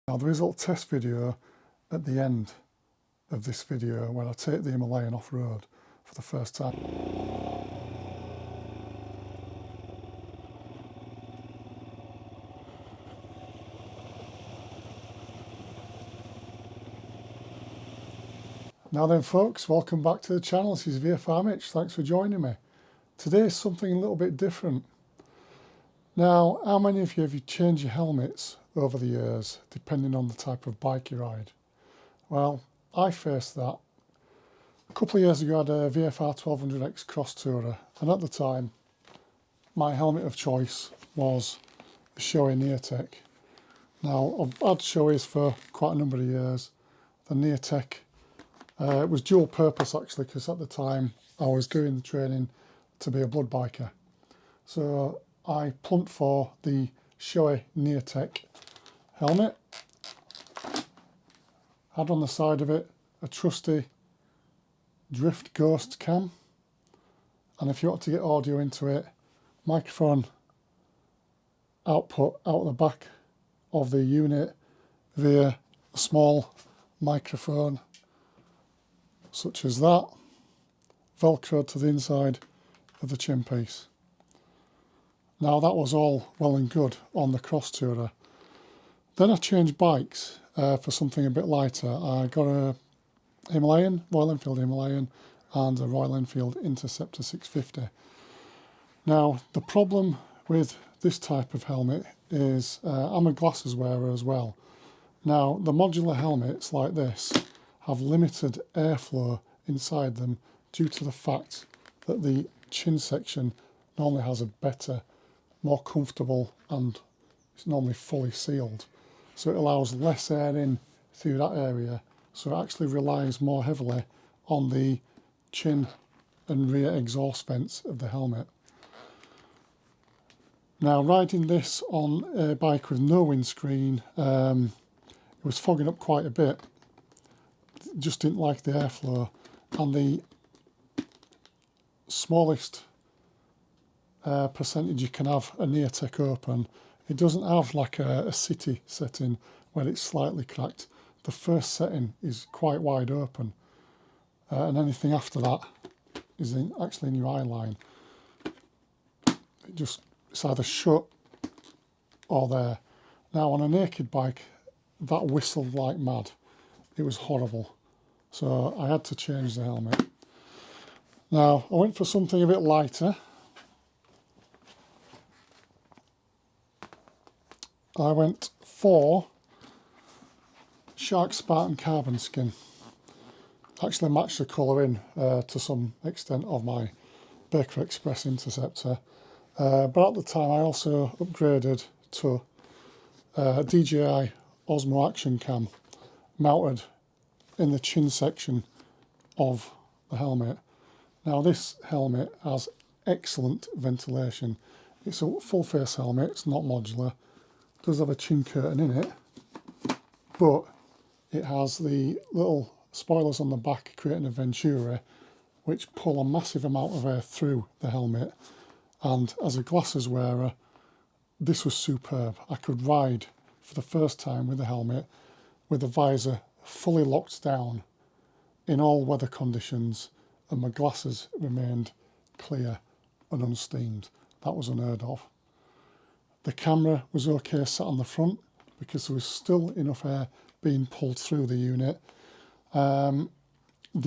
Now there is a little test video at the end of this video where I take the Himalayan off-road for the first time. Now then folks, welcome back to the channel. This is VFR Mitch, thanks for joining me. Today is something a little bit different. Now, how many of you have changed your helmets over the years, depending on the type of bike you ride? Well, I faced that. A couple of years ago I had a VFR 1200X cross tourer, and at the time my helmet of choice was the Shoei Neotech. Now, I've had Shoei's for quite a number of years. The Neotech, it was dual purpose actually, because at the time I was doing the training to be a blood biker. So I plumped for the Shoei Neotech helmet. Had on the side of it a trusty drift ghost cam, and if you want to get audio into it, microphone output out the back of the unit via a small microphone such as that, velcroed to the inside of the chin piece. Now that was all well and good on the cross tourer. Then I changed bikes for something a bit lighter. I got a Himalayan, Royal Enfield Himalayan, and a Royal Enfield Interceptor 650. Now the problem with this type of helmet is I'm a glasses wearer as well. Now the modular helmets like this have limited airflow inside them due to the fact that the chin section normally has a better, more comfortable, and it's normally fully sealed. So it allows less air in through that area, so it actually relies more heavily on the chin and rear exhaust vents of the helmet. Now riding this on a bike with no windscreen, it was fogging up quite a bit. Just didn't like the airflow, and the smallest percentage you can have a Neotech open, it doesn't have like a city setting where it's slightly cracked. The first setting is quite wide open, and anything after that is actually in your eye line. It's either shut or there. Now on a naked bike, that whistled like mad. It was horrible. So I had to change the helmet. Now I went for something a bit lighter. I went for Shark Spartan carbon skin. Actually matched the colour in to some extent of my Baker Express Interceptor. But at the time I also upgraded to DJI Osmo Action cam mounted in the chin section of the helmet. Now this helmet has excellent ventilation. It's a full face helmet, it's not modular. It does have a chin curtain in it, but it has the little spoilers on the back creating a venturi which pull a massive amount of air through the helmet, and as a glasses wearer this was superb. I could ride for the first time with the helmet with the visor fully locked down in all weather conditions, and my glasses remained clear and unsteamed. That was unheard of. The camera was okay sat on the front because there was still enough air being pulled through the unit. The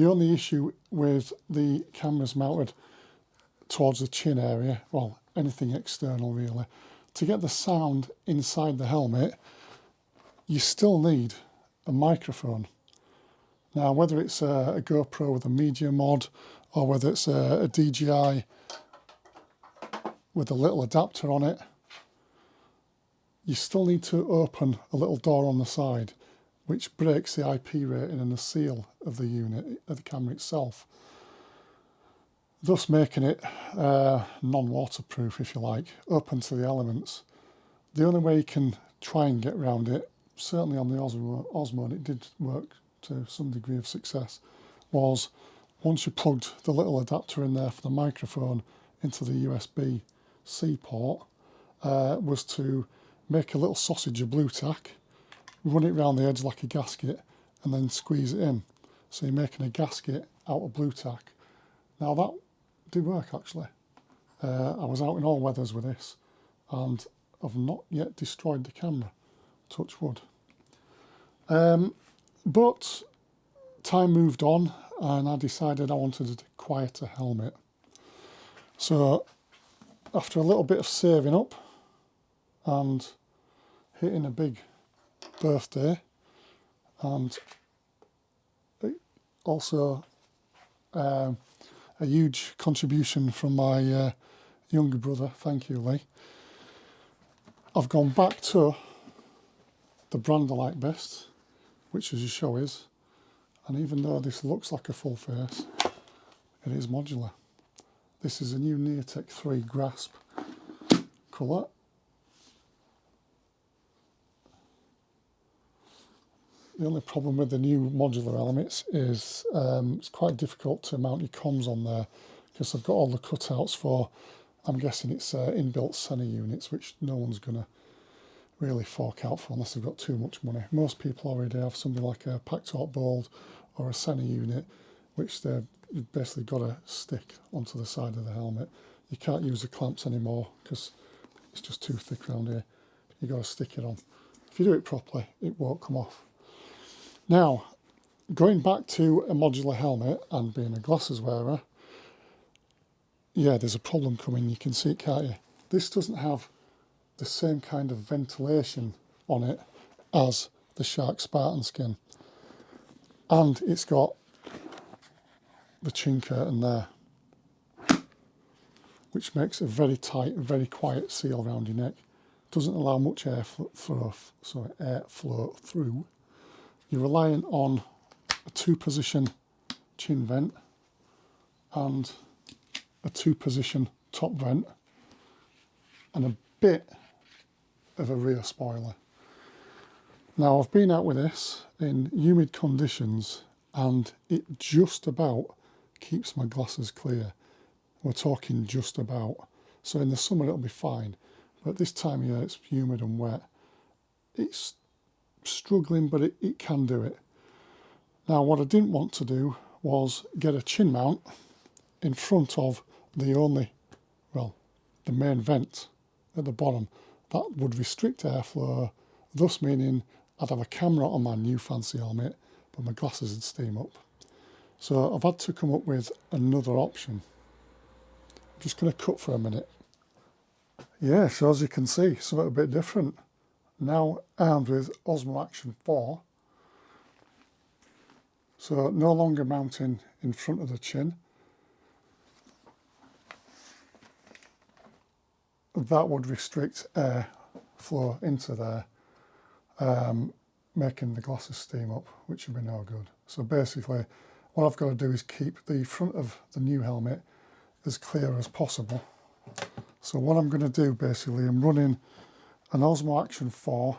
only issue with the cameras mounted towards the chin area, well, anything external really, to get the sound inside the helmet, you still need a microphone. Now whether it's a GoPro with a media mod, or whether it's a DJI with a little adapter on it, you still need to open a little door on the side which breaks the IP rating and the seal of the unit, of the camera itself, thus making it non-waterproof, if you like, open to the elements. The only way you can try and get around it, certainly on the Osmo, and it did work to some degree of success, was once you plugged the little adapter in there for the microphone into the USB-C port, was to make a little sausage of blue tack, run it round the edge like a gasket and then squeeze it in. So you're making a gasket out of blue tack. Now that did work actually. I was out in all weathers with this and I've not yet destroyed the camera, touch wood. But time moved on and I decided I wanted a quieter helmet. So after a little bit of saving up and hitting a big birthday and also a huge contribution from my younger brother, thank you Lee, I've gone back to the brand I like best, which as you show is, and even though this looks like a full face, it is modular. This is a new Neotech 3 Grasp colour. The only problem with the new modular helmets is it's quite difficult to mount your comms on there because I've got all the cutouts for, I'm guessing it's inbuilt center units, which no one's going to really fork out for unless they've got too much money. Most people already have something like a Pactorp Bold or a center unit, which they've basically got to stick onto the side of the helmet. You can't use the clamps anymore because it's just too thick around here. You've got to stick it on. If you do it properly, it won't come off. Now, going back to a modular helmet and being a glasses wearer, yeah, there's a problem coming. You can see it, can't you? This doesn't have the same kind of ventilation on it as the Shark Spartan skin. And it's got the chin curtain there, which makes a very tight, very quiet seal around your neck. Doesn't allow much airflow through. You're relying on a 2-position chin vent and a 2-position top vent and a bit of a rear spoiler. Now I've been out with this in humid conditions and it just about keeps my glasses clear. We're talking just about. So in the summer it'll be fine, but this time of year it's humid and wet. It's struggling, but it can do it. Now what I didn't want to do was get a chin mount in front of the main vent at the bottom. That would restrict airflow, thus meaning I'd have a camera on my new fancy helmet, but my glasses would steam up. So I've had to come up with another option. I'm just going to cut for a minute. Yeah, so as you can see, something a bit different. Now armed with Osmo Action 4. So no longer mounting in front of the chin. That would restrict air flow into there, making the glasses steam up, which would be no good. So basically what I've got to do is keep the front of the new helmet as clear as possible. So what I'm going to do basically, I'm running an Osmo Action 4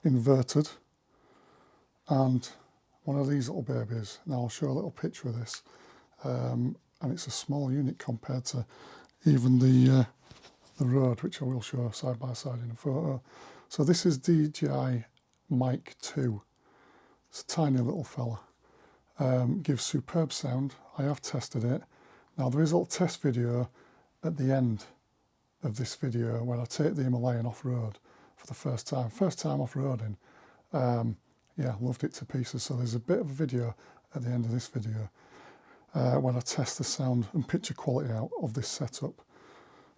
inverted and one of these little babies. Now I'll show a little picture of this, and it's a small unit compared to even the Rode, which I will show side by side in a photo. So this is DJI Mic2. It's a tiny little fella. Gives superb sound. I have tested it. Now there is a little test video at the end of this video where I take the Himalayan off-road for the first time. First time off-roading. Yeah, loved it to pieces. So there's a bit of a video at the end of this video when I test the sound and picture quality out of this setup.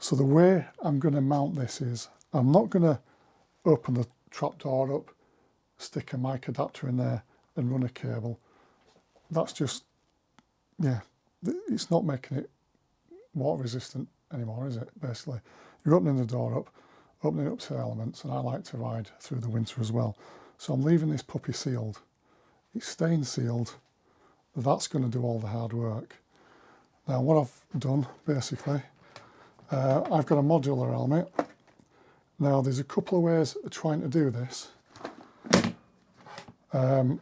So the way I'm going to mount this is, I'm not going to open the trapdoor up, stick a mic adapter in there and run a cable. That's just, yeah, it's not making it water resistant anymore, is it, basically? You're opening the door up, opening it up to elements, and I like to ride through the winter as well. So I'm leaving this puppy sealed. It's staying sealed. That's going to do all the hard work. Now what I've done, basically, I've got a modular helmet. Now there's a couple of ways of trying to do this. I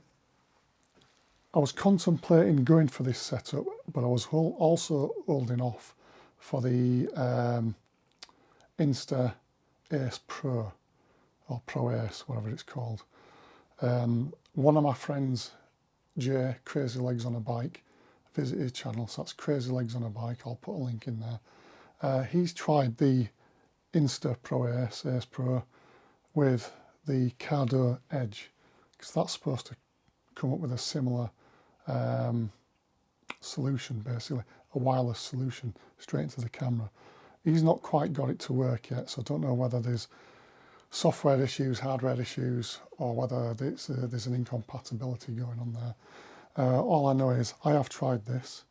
was contemplating going for this setup, but I was also holding off for the Insta Ace Pro, or Pro Ace, whatever it's called. One of my friends, Jay, Crazy Legs on a Bike, visit his channel, so that's Crazy Legs on a Bike, I'll put a link in there. He's tried the Insta Pro Ace Pro with the Cardo Edge, because that's supposed to come up with a similar solution, basically, a wireless solution straight into the camera. He's not quite got it to work yet, so I don't know whether there's software issues, hardware issues, or whether there's an incompatibility going on there. All I know is I have tried this,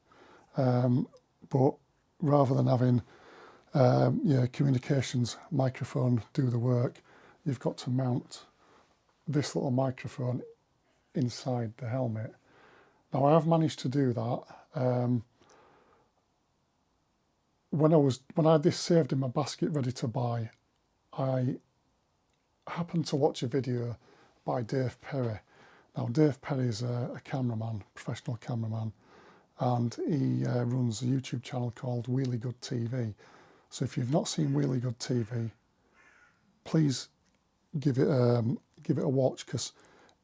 but rather than having communications microphone do the work, you've got to mount this little microphone inside the helmet. Now I have managed to do that. When I had this saved in my basket ready to buy, I happened to watch a video by Dave Perry. Now Dave Perry is a cameraman, professional cameraman, and he runs a YouTube channel called Really Good TV. So if you've not seen Really Good TV, please give it a watch, because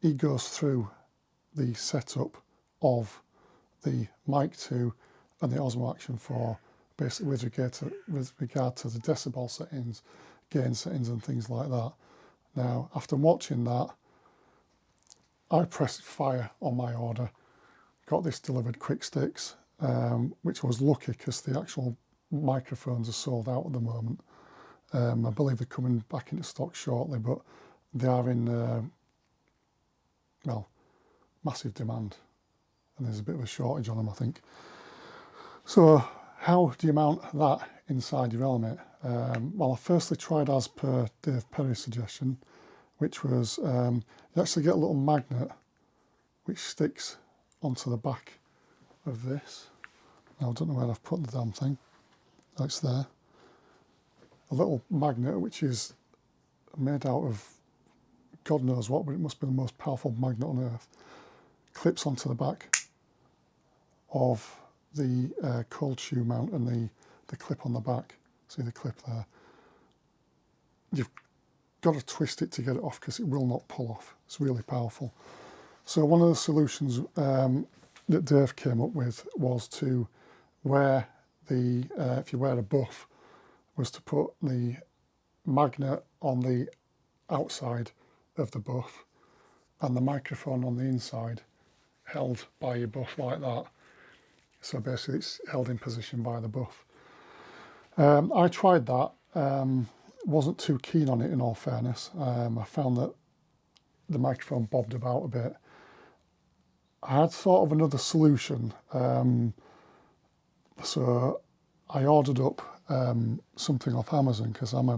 he goes through the setup of the Mic2 and the Osmo Action 4, basically with regard to the decibel settings, gain settings and things like that. Now, after watching that, I pressed fire on my order, got this delivered quick sticks, which was lucky because the actual microphones are sold out at the moment. I believe they're coming back into stock shortly, but they are in, massive demand, and there's a bit of a shortage on them, I think. So how do you mount that inside your helmet? Well, I firstly tried as per Dave Perry's suggestion, which was you actually get a little magnet which sticks onto the back of this. Now, I don't know where I've put the damn thing. Oh, it's there. A little magnet which is made out of God knows what, but it must be the most powerful magnet on earth. Clips onto the back of the cold shoe mount and the clip on the back. See the clip there? You've got to twist it to get it off because it will not pull off. It's really powerful. So one of the solutions that Dave came up with was to wear the, if you wear a buff, was to put the magnet on the outside of the buff and the microphone on the inside, held by your buff like that. So basically it's held in position by the buff. I tried that, wasn't too keen on it in all fairness. I found that the microphone bobbed about a bit. I had sort of another solution, so I ordered up something off Amazon, because I'm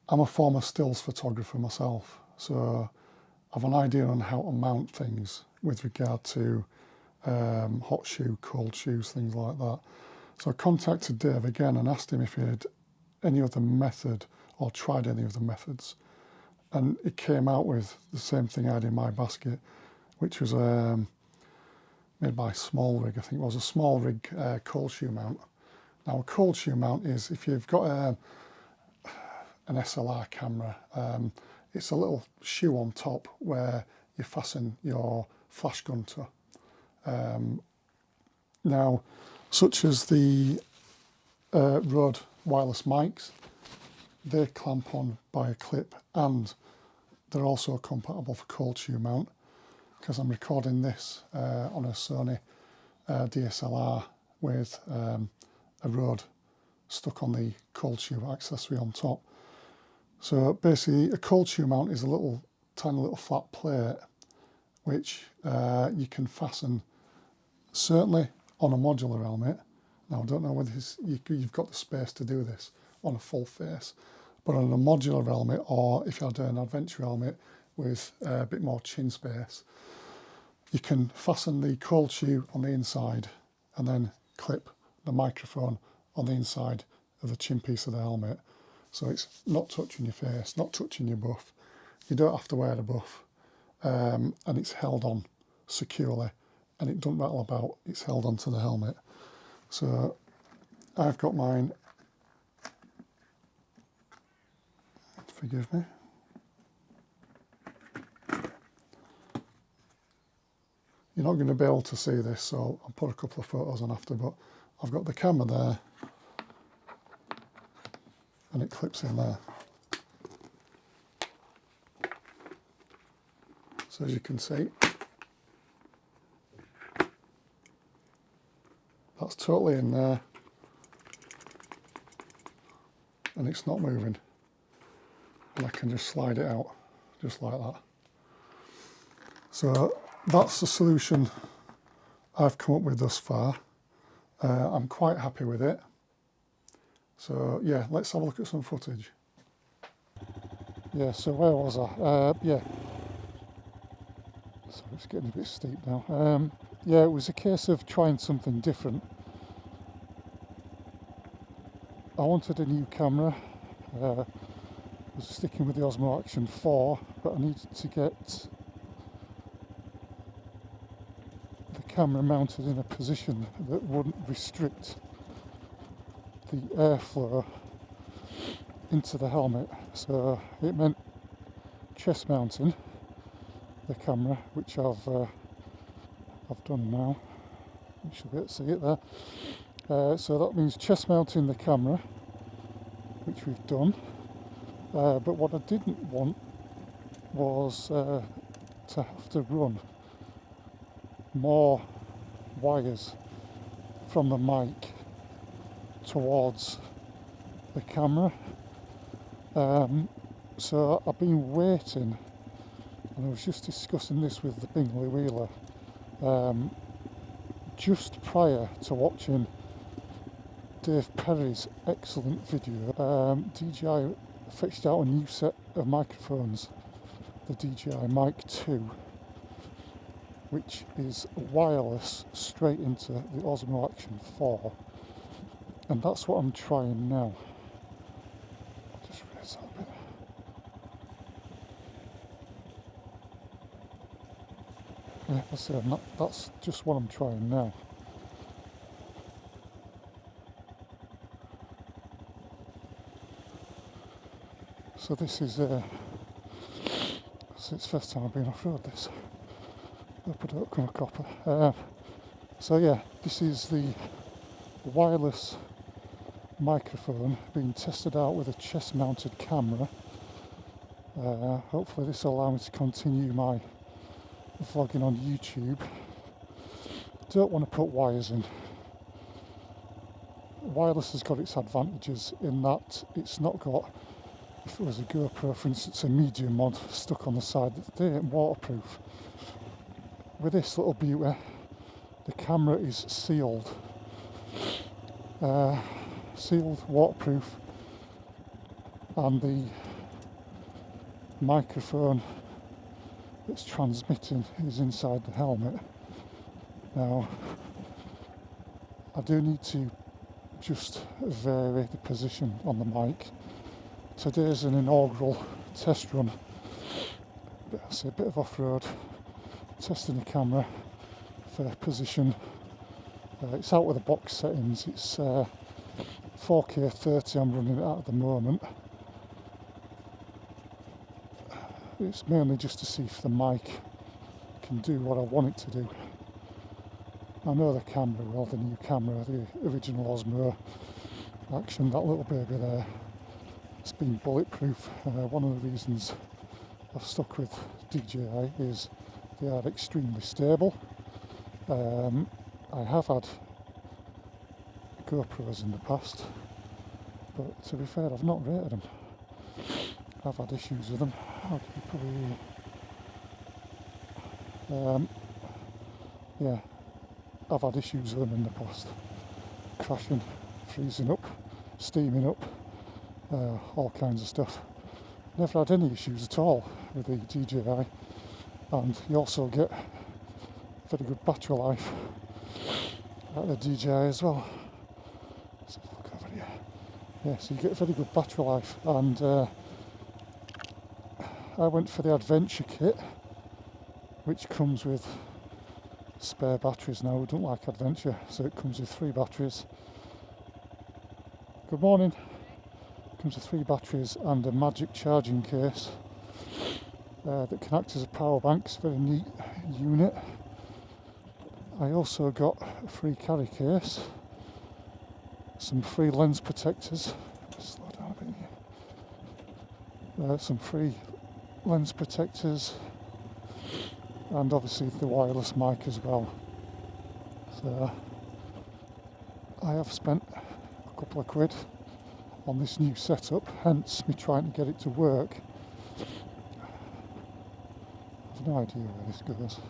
a former stills photographer myself, so I've an idea on how to mount things with regard to hot shoe, cold shoes, things like that. So I contacted Dave again and asked him if he had any other method or tried any of the methods, and it came out with the same thing I had in my basket, which was made by Small Rig. I think it was a Small Rig cold shoe mount. Now a cold shoe mount is, if you've got an SLR camera, it's a little shoe on top where you fasten your flash gun to. Now, such as the Rode wireless mics, they clamp on by a clip, and they're also compatible for cold shoe mount, because I'm recording this on a Sony DSLR with a Rode stuck on the cold shoe accessory on top. So basically a cold shoe mount is a little tiny little flat plate which you can fasten certainly on a modular helmet. Now I don't know whether you've got the space to do this on a full face, but on a modular helmet, or if you had an adventure helmet with a bit more chin space, you can fasten the cold shoe on the inside and then clip the microphone on the inside of the chin piece of the helmet. So it's not touching your face, not touching your buff. You don't have to wear a buff, and it's held on securely, and it doesn't rattle about, it's held onto the helmet. So I've got mine, forgive me, you're not going to be able to see this, so I'll put a couple of photos on after, but I've got the camera there and it clips in there. So as you can see, that's totally in there and it's not moving. And I can just slide it out, just like that. So that's the solution I've come up with thus far. I'm quite happy with it. So yeah, let's have a look at some footage. Yeah, so where was I? Yeah. So it's getting a bit steep now. Yeah, it was a case of trying something different. I wanted a new camera. I was sticking with the Osmo Action 4, but I needed to get the camera mounted in a position that wouldn't restrict the airflow into the helmet. So it meant chest mounting the camera, which I've done now. You should be able to see it there. So that means chest mounting the camera, which we've done. But what I didn't want was to have to run more wires from the mic towards the camera. So I've been waiting, and I was just discussing this with the Bingley Wheeler just prior to watching Dave Perry's excellent video. DJI fetched out a new set of microphones, the DJI Mic2, which is wireless straight into the Osmo Action 4, and that's what I'm trying now. I'll just raise that a bit. Yeah, that's just what I'm trying now. So this is it's the first time I've been off-road this. Hope I don't come a copper. So yeah, this is the wireless microphone being tested out with a chest-mounted camera. Hopefully this will allow me to continue my vlogging on YouTube. Don't want to put wires in. Wireless has got its advantages in that it's not got, if it was a GoPro for instance, a medium mod stuck on the side, they ain't waterproof. With this little beauty, the camera is sealed. Sealed, waterproof, and the microphone that's transmitting is inside the helmet. Now, I do need to just vary the position on the mic. Today's an inaugural test run, a bit of off-road, testing the camera for position. It's out with the box settings. It's 4K 30 I'm running it at the moment. It's mainly just to see if the mic can do what I want it to do. I know the camera well, the new camera, the original Osmo Action, that little baby there, it's been bulletproof. One of the reasons I've stuck with DJI is they are extremely stable. I have had GoPros in the past, but to be fair, I've not rated them. I've had issues with them. Yeah, I've had issues with them in the past. Crashing, freezing up, steaming up, all kinds of stuff. Never had any issues at all with the DJI, and you also get very good battery life at the DJI as well. Let's have a look over here. Yeah, so you get very good battery life, and I went for the Adventure kit, which comes with spare batteries now. We don't like Adventure, so it comes with 3 batteries. Good morning. It comes with 3 batteries and a magic charging case that can act as a power bank. It's a very neat unit. I also got a free carry case, some free lens protectors, slow down a bit here. Some free lens protectors, and obviously the wireless mic as well. So I have spent a couple of quid on this new setup, hence me trying to get it to work. I've no idea where this goes.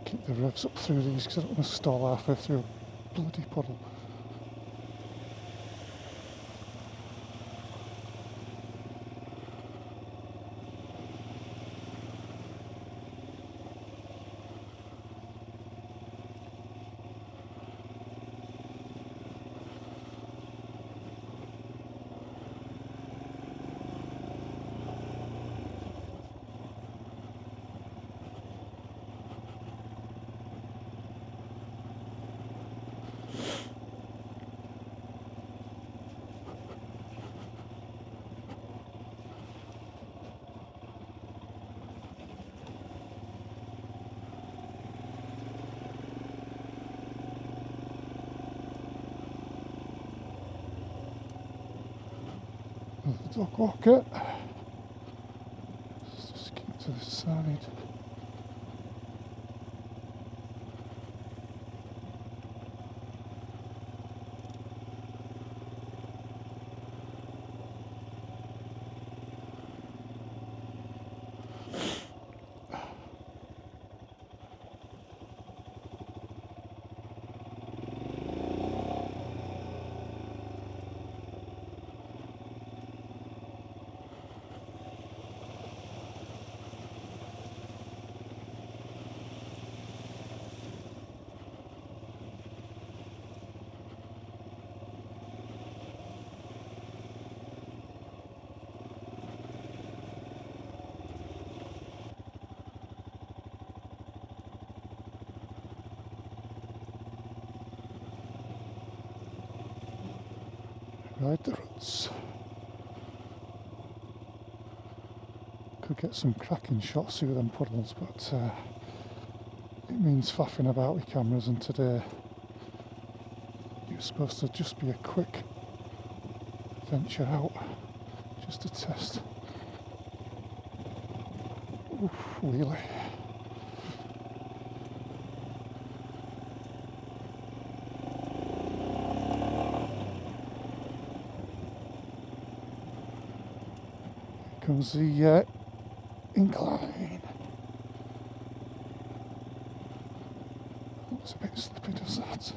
Keep the revs up through these because I don't want to stall halfway through a bloody puddle. The dog walker. Let's just keep to the side. Ride the ruts. Could get some cracking shots through them puddles, but it means faffing about with cameras, and today it's supposed to just be a quick venture out, just to test. Oof, wheelie. Comes the incline. It's a bit slippy, does that?